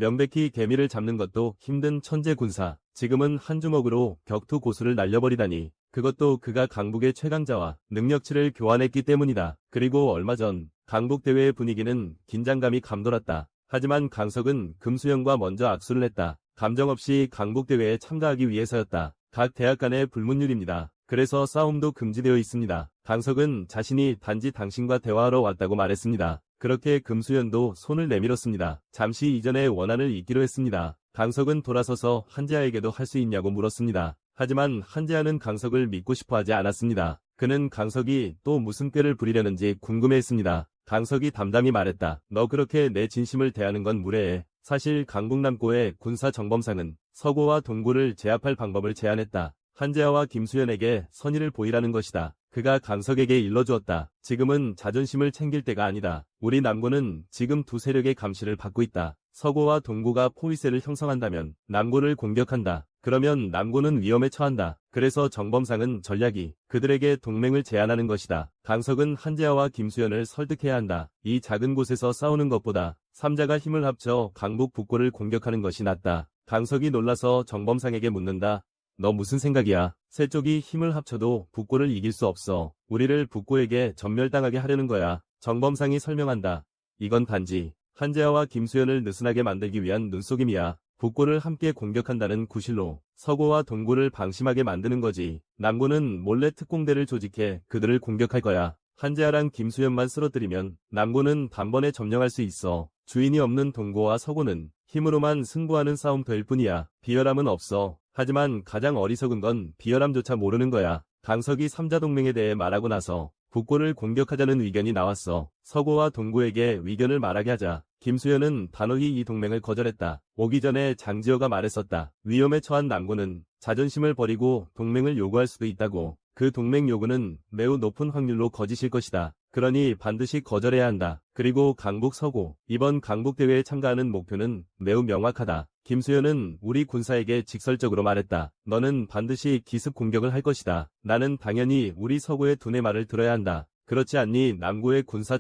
명백히 개미를 잡는 것도 힘든 천재 군사. 지금은 한 주먹으로 격투 고수를 날려버리다니. 그것도 그가 강북의 최강자와 능력치를 교환했기 때문이다. 그리고 얼마 전 강북 대회의 분위기는 긴장감이 감돌았다. 하지만 강석은 금수현과 먼저 악수를 했다. 감정 없이 강북 대회에 참가하기 위해서였다. 각 대학 간의 불문율입니다. 그래서 싸움도 금지되어 있습니다. 강석은 자신이 단지 당신과 대화하러 왔다고 말했습니다. 그렇게 금수현도 손을 내밀었습니다. 잠시 이전에 원한을 잊기로 했습니다. 강석은 돌아서서 한재아에게도 할 수 있냐고 물었습니다. 하지만 한재아는 강석을 믿고 싶어 하지 않았습니다. 그는 강석이 또 무슨 꾀를 부리려는지 궁금해했습니다. 강석이 담담히 말했다. 너 그렇게 내 진심을 대하는 건 무례해. 사실 강북남고의 군사 정범상은 서고와 동고를 제압할 방법을 제안했다. 한재아와 김수현에게 선의를 보이라는 것이다. 그가 강석에게 일러주었다. 지금은 자존심을 챙길 때가 아니다. 우리 남고는 지금 두 세력의 감시를 받고 있다. 서고와 동고가 포위세를 형성한다면 남고를 공격한다. 그러면 남고는 위험에 처한다. 그래서 정범상은 전략이 그들에게 동맹을 제안하는 것이다. 강석은 한재아와 김수현을 설득해야 한다. 이 작은 곳에서 싸우는 것보다 삼자가 힘을 합쳐 강북 북고를 공격하는 것이 낫다. 강석이 놀라서 정범상에게 묻는다. 너 무슨 생각이야? 세 쪽이 힘을 합쳐도 북고를 이길 수 없어. 우리를 북고에게 전멸당하게 하려는 거야. 정범상이 설명한다. 이건 단지 한재아와 김수현을 느슨하게 만들기 위한 눈속임이야. 북고를 함께 공격한다는 구실로 서고와 동고를 방심하게 만드는 거지. 남고는 몰래 특공대를 조직해 그들을 공격할 거야. 한재아랑 김수현만 쓰러뜨리면 남고는 단번에 점령할 수 있어. 주인이 없는 동고와 서고는 힘으로만 승부하는 싸움터일 뿐이야. 비열함은 없어. 하지만 가장 어리석은 건 비열함조차 모르는 거야. 강석이 삼자동맹에 대해 말하고 나서 북고를 공격하자는 의견이 나왔어. 서고와 동고에게 의견을 말하게 하자. 김수현은 단호히 이 동맹을 거절했다. 오기 전에 장지어가 말했었다. 위험에 처한 남고는 자존심을 버리고 동맹을 요구할 수도 있다고. 그 동맹 요구는 매우 높은 확률로 거짓일 것이다. 그러니 반드시 거절해야 한다. 그리고 강북 서고, 이번 강북대회에 참가하는 목표는 매우 명확하다. 김수현은 우리 군사에게 직설적으로 말했다. 너는 반드시 기습 공격을 할 것이다. 나는 당연히 우리 서고의 두뇌 말을 들어야 한다. 그렇지 않니 남고의 군사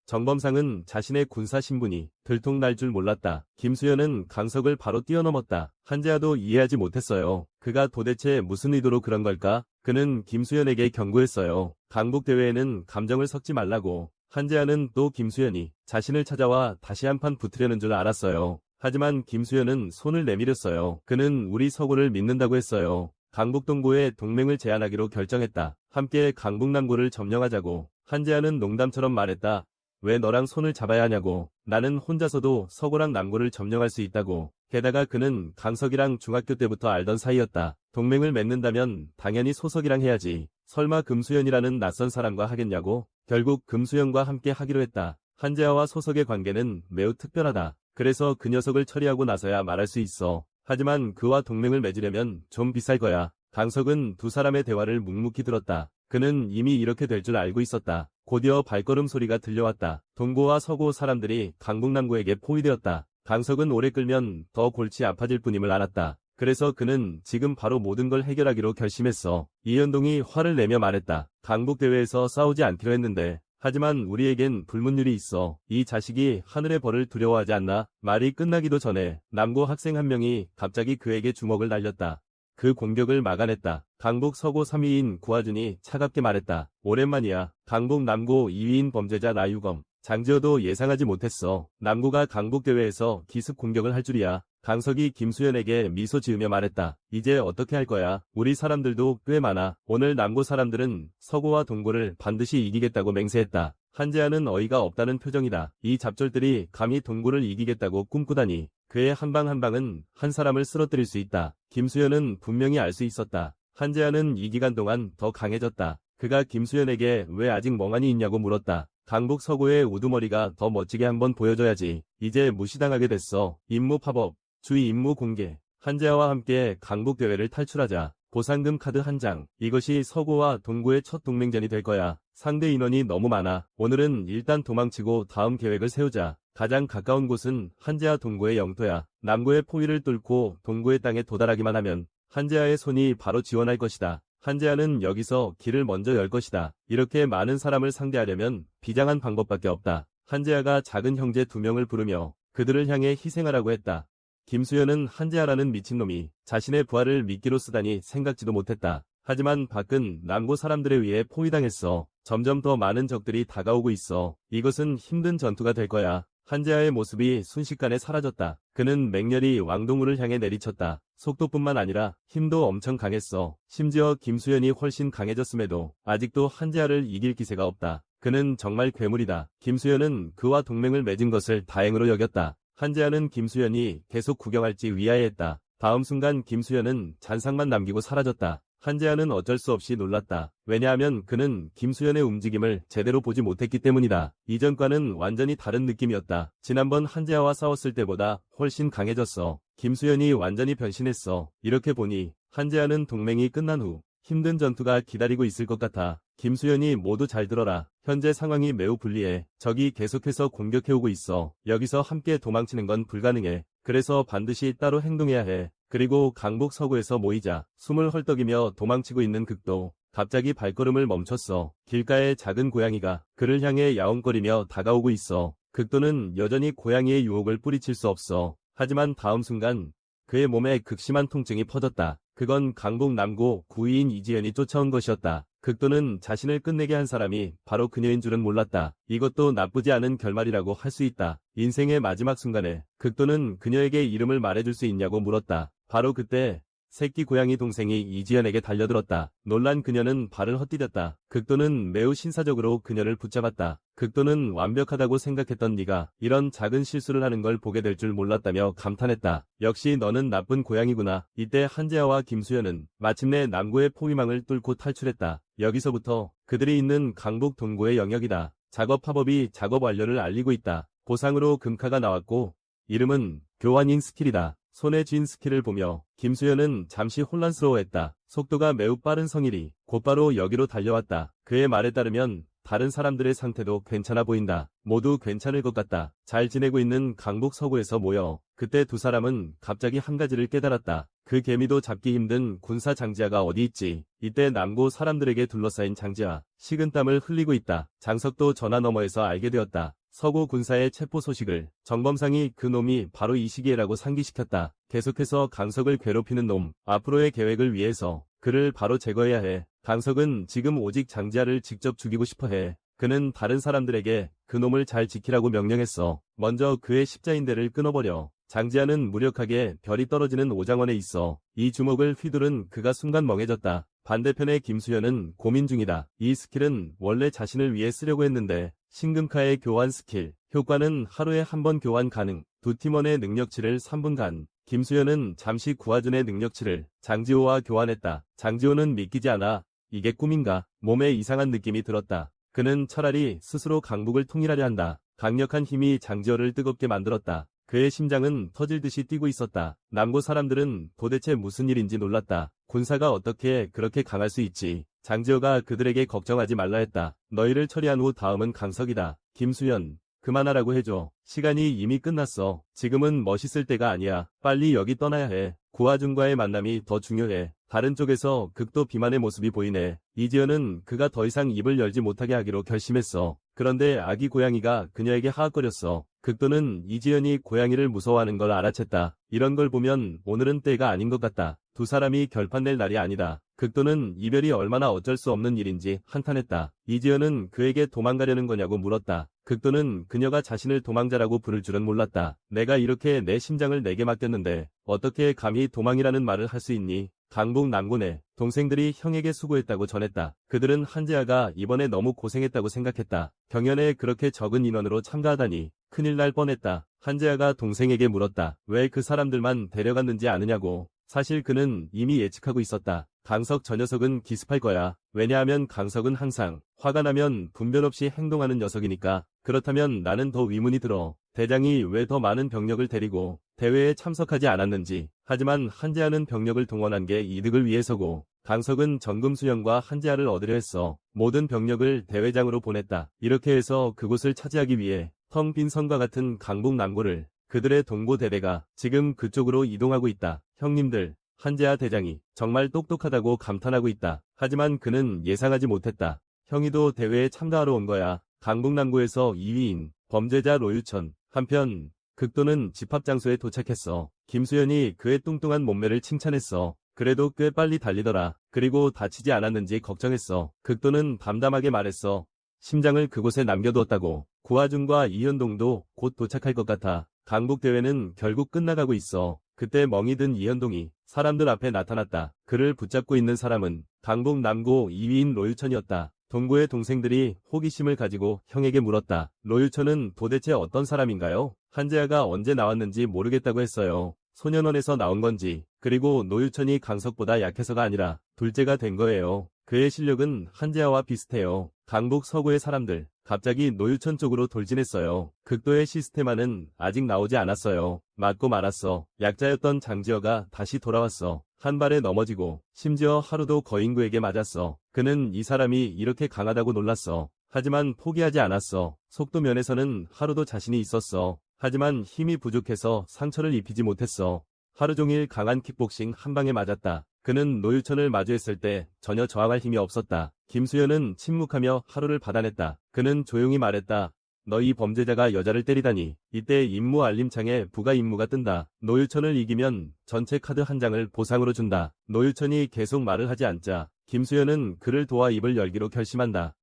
정범상은 자신의 군사 신분이 들통날 줄 몰랐다. 김수현은 강석을 바로 뛰어넘었다. 한재아도 이해하지 못했어요. 그가 도대체 무슨 의도로 그런 걸까? 그는 김수현에게 경고했어요. 강북대회에는 감정을 섞지 말라고. 한재아는 또 김수현이 자신을 찾아와 다시 한판 붙으려는 줄 알았어요. 하지만 김수현은 손을 내밀었어요. 그는 우리 서고를 믿는다고 했어요. 강북동고에 동맹을 제안하기로 결정했다. 함께 강북남고를 점령하자고. 한재아는 농담처럼 말했다. 왜 너랑 손을 잡아야 하냐고. 나는 혼자서도 서고랑 남고를 점령할 수 있다고. 게다가 그는 강석이랑 중학교 때부터 알던 사이였다. 동맹을 맺는다면 당연히 소석이랑 해야지. 설마 금수현이라는 낯선 사람과 하겠냐고. 결국 금수현과 함께 하기로 했다. 한재아와 소석의 관계는 매우 특별하다. 그래서 그 녀석을 처리하고 나서야 말할 수 있어. 하지만 그와 동맹을 맺으려면 좀 비쌀 거야. 강석은 두 사람의 대화를 묵묵히 들었다. 그는 이미 이렇게 될 줄 알고 있었다. 곧이어 발걸음 소리가 들려왔다. 동고와 서고 사람들이 강북남고에게 포위되었다. 강석은 오래 끌면 더 골치 아파질 뿐임을 알았다. 그래서 그는 지금 바로 모든 걸 해결하기로 결심했어. 이현동이 화를 내며 말했다. 강북대회에서 싸우지 않기로 했는데 하지만 우리에겐 불문율이 있어. 이 자식이 하늘의 벌을 두려워하지 않나? 말이 끝나기도 전에 남고 학생 한 명이 갑자기 그에게 주먹을 날렸다. 그 공격을 막아냈다. 강북 서고 3위인 구하준이 차갑게 말했다. 오랜만이야. 강북 남고 2위인 범죄자 나유검. 장지어도 예상하지 못했어. 남고가 강북대회에서 기습 공격을 할 줄이야. 강석이 김수현에게 미소 지으며 말했다. 이제 어떻게 할 거야? 우리 사람들도 꽤 많아. 오늘 남고 사람들은 서고와 동고를 반드시 이기겠다고 맹세했다. 한재아는 어이가 없다는 표정이다. 이 잡졸들이 감히 동고를 이기겠다고 꿈꾸다니. 그의 한 방 한 방은 한 사람을 쓰러뜨릴 수 있다. 김수현은 분명히 알 수 있었다. 한재아는 이 기간 동안 더 강해졌다. 그가 김수현에게 왜 아직 멍하니 있냐고 물었다. 강북 서고의 우두머리가 더 멋지게 한번 보여줘야지. 이제 무시당하게 됐어. 임무 팝업, 주의 임무 공개. 한재아와 함께 강북대회를 탈출하자. 보상금 카드 한 장. 이것이 서고와 동고의 첫 동맹전이 될 거야. 상대 인원이 너무 많아. 오늘은 일단 도망치고 다음 계획을 세우자. 가장 가까운 곳은 한재아 동고의 영토야. 남고의 포위를 뚫고 동고의 땅에 도달하기만 하면 한재아의 손이 바로 지원할 것이다. 한재아는 여기서 길을 먼저 열 것이다. 이렇게 많은 사람을 상대하려면 비장한 방법밖에 없다. 한재아가 작은 형제 2명을 부르며 그들을 향해 희생하라고 했다. 김수현은 한재하라는 미친놈이 자신의 부하를 미끼로 쓰다니 생각지도 못했다. 하지만 밖은 남고 사람들에 의해 포위당했어. 점점 더 많은 적들이 다가오고 있어. 이것은 힘든 전투가 될 거야. 한재하의 모습이 순식간에 사라졌다. 그는 맹렬히 왕동우를 향해 내리쳤다. 속도뿐만 아니라 힘도 엄청 강했어. 심지어 김수현이 훨씬 강해졌음에도 아직도 한재하를 이길 기세가 없다. 그는 정말 괴물이다. 김수현은 그와 동맹을 맺은 것을 다행으로 여겼다. 한재하는 김수현이 계속 구경할지 위하여했다. 다음 순간 김수현은 잔상만 남기고 사라졌다. 한재하는 어쩔 수 없이 놀랐다. 왜냐하면 그는 김수현의 움직임을 제대로 보지 못했기 때문이다. 이전과는 완전히 다른 느낌이었다. 지난번 한재하와 싸웠을 때보다 훨씬 강해졌어. 김수현이 완전히 변신했어. 이렇게 보니 한재하는 동맹이 끝난 후 힘든 전투가 기다리고 있을 것 같아. 김수현이 모두 잘 들어라. 현재 상황이 매우 불리해. 적이 계속해서 공격해오고 있어. 여기서 함께 도망치는 건 불가능해. 그래서 반드시 따로 행동해야 해. 그리고 강북 서구에서 모이자. 숨을 헐떡이며 도망치고 있는 극도 갑자기 발걸음을 멈췄어. 길가에 작은 고양이가 그를 향해 야옹거리며 다가오고 있어. 극도는 여전히 고양이의 유혹을 뿌리칠 수 없어. 하지만 다음 순간 그의 몸에 극심한 통증이 퍼졌다. 그건 강북 남고 구의인 이지연이 쫓아온 것이었다. 극도는 자신을 끝내게 한 사람이 바로 그녀인 줄은 몰랐다. 이것도 나쁘지 않은 결말이라고 할 수 있다. 인생의 마지막 순간에 극도는 그녀에게 이름을 말해줄 수 있냐고 물었다. 바로 그때 새끼 고양이 동생이 이지연에게 달려들었다. 놀란 그녀는 발을 헛디뎠다. 극도는 매우 신사적으로 그녀를 붙잡았다. 극도는 완벽하다고 생각했던 네가 이런 작은 실수를 하는 걸 보게 될 줄 몰랐다며 감탄했다. 역시 너는 나쁜 고양이구나. 이때 한재하와 김수현은 마침내 남구의 포위망을 뚫고 탈출했다. 여기서부터 그들이 있는 강북 동구의 영역이다. 작업 합업이 작업 완료를 알리고 있다. 보상으로 금카가 나왔고 이름은 교환인 스킬이다. 손에 쥔 스킬을 보며 김수현은 잠시 혼란스러워했다. 속도가 매우 빠른 성일이 곧바로 여기로 달려왔다. 그의 말에 따르면 다른 사람들의 상태도 괜찮아 보인다. 모두 괜찮을 것 같다. 잘 지내고 있는 강북 서구에서 모여. 그때 두 사람은 갑자기 한 가지를 깨달았다. 그 개미도 잡기 힘든 군사 장지하가 어디 있지? 이때 남고 사람들에게 둘러싸인 장지하. 식은땀을 흘리고 있다. 장석도 전화 너머에서 알게 되었다. 서구 군사의 체포 소식을. 정범상이 그 놈이 바로 이 시기에라고 상기시켰다. 계속해서 강석을 괴롭히는 놈. 앞으로의 계획을 위해서 그를 바로 제거해야 해. 강석은 지금 오직 장지하를 직접 죽이고 싶어 해. 그는 다른 사람들에게 그 놈을 잘 지키라고 명령했어. 먼저 그의 십자인대를 끊어버려. 장지하는 무력하게 별이 떨어지는 오장원에 있어. 이 주먹을 휘두른 그가 순간 멍해졌다. 반대편의 김수현은 고민 중이다. 이 스킬은 원래 자신을 위해 쓰려고 했는데 신금카의 교환 스킬. 효과는 하루에 한 번 교환 가능. 두 팀원의 능력치를 3분간. 김수현은 잠시 구하준의 능력치를 장지호와 교환했다. 장지호는 믿기지 않아. 이게 꿈인가? 몸에 이상한 느낌이 들었다. 그는 차라리 스스로 강북을 통일하려 한다. 강력한 힘이 장지호를 뜨겁게 만들었다. 그의 심장은 터질 듯이 뛰고 있었다. 남고 사람들은 도대체 무슨 일인지 놀랐다. 군사가 어떻게 그렇게 강할 수 있지? 장지호가 그들에게 걱정하지 말라 했다. 너희를 처리한 후 다음은 강석이다. 김수현, 그만하라고 해줘. 시간이 이미 끝났어. 지금은 멋있을 때가 아니야. 빨리 여기 떠나야 해. 구하준과의 만남이 더 중요해. 다른 쪽에서 극도 비만의 모습이 보이네. 이지연은 그가 더 이상 입을 열지 못하게 하기로 결심했어. 그런데 아기 고양이가 그녀에게 하악거렸어. 극도는 이지연이 고양이를 무서워하는 걸 알아챘다. 이런 걸 보면 오늘은 때가 아닌 것 같다. 두 사람이 결판낼 날이 아니다. 극도는 이별이 얼마나 어쩔 수 없는 일인지 한탄했다. 이지연은 그에게 도망가려는 거냐고 물었다. 극도는 그녀가 자신을 도망자라고 부를 줄은 몰랐다. 내가 이렇게 내 심장을 내게 맡겼는데 어떻게 감히 도망이라는 말을 할 수 있니? 강북 남고네. 동생들이 형에게 수고했다고 전했다. 그들은 한재하가 이번에 너무 고생했다고 생각했다. 경연에 그렇게 적은 인원으로 참가하다니 큰일 날 뻔했다. 한재하가 동생에게 물었다. 왜 그 사람들만 데려갔는지 아느냐고. 사실 그는 이미 예측하고 있었다. 강석 저 녀석은 기습할 거야. 왜냐하면 강석은 항상 화가 나면 분별 없이 행동하는 녀석이니까. 그렇다면 나는 더 의문이 들어. 대장이 왜 더 많은 병력을 데리고 대회에 참석하지 않았는지. 하지만 한재하는 병력을 동원한 게 이득을 위해서고 강석은 정금수령과 한재하를 얻으려 했어. 모든 병력을 대회장으로 보냈다. 이렇게 해서 그곳을 차지하기 위해 텅 빈 성과 같은 강북 남고를 그들의 동고대대가 지금 그쪽으로 이동하고 있다. 형님들, 한재하 대장이 정말 똑똑하다고 감탄하고 있다. 하지만 그는 예상하지 못했다. 형이도 대회에 참가하러 온 거야. 강북 남고에서 2위인 범죄자 로유천. 한편 극도는 집합 장소에 도착했어. 김수현이 그의 뚱뚱한 몸매를 칭찬했어. 그래도 꽤 빨리 달리더라. 그리고 다치지 않았는지 걱정했어. 극도는 담담하게 말했어. 심장을 그곳에 남겨두었다고. 구하준과 이현동도 곧 도착할 것 같아. 강북 대회는 결국 끝나가고 있어. 그때 멍이 든 이현동이 사람들 앞에 나타났다. 그를 붙잡고 있는 사람은 강북 남고 2위인 로유천이었다. 동구의 동생들이 호기심을 가지고 형에게 물었다. 로유천은 도대체 어떤 사람인가요? 한재아가 언제 나왔는지 모르겠다고 했어요. 소년원에서 나온 건지, 그리고 노유천이 강석보다 약해서가 아니라 둘째가 된 거예요. 그의 실력은 한재아와 비슷해요. 강북 서구의 사람들, 갑자기 노유천 쪽으로 돌진했어요. 극도의 시스테마는 아직 나오지 않았어요. 맞고 말았어. 약자였던 장지어가 다시 돌아왔어. 한 발에 넘어지고 심지어 하루도 거인구에게 맞았어. 그는 이 사람이 이렇게 강하다고 놀랐어. 하지만 포기하지 않았어. 속도 면에서는 하루도 자신이 있었어. 하지만 힘이 부족해서 상처를 입히지 못했어. 하루 종일 강한 킥복싱 한 방에 맞았다. 그는 노유천을 마주했을 때 전혀 저항할 힘이 없었다. 김수현은 침묵하며 하루를 받아냈다. 그는 조용히 말했다. 너 이 범죄자가 여자를 때리다니. 이때 임무 알림창에 부가 임무가 뜬다. 노유천을 이기면 전체 카드 한 장을 보상으로 준다. 노유천이 계속 말을 하지 않자 김수현은 그를 도와 입을 열기로 결심한다.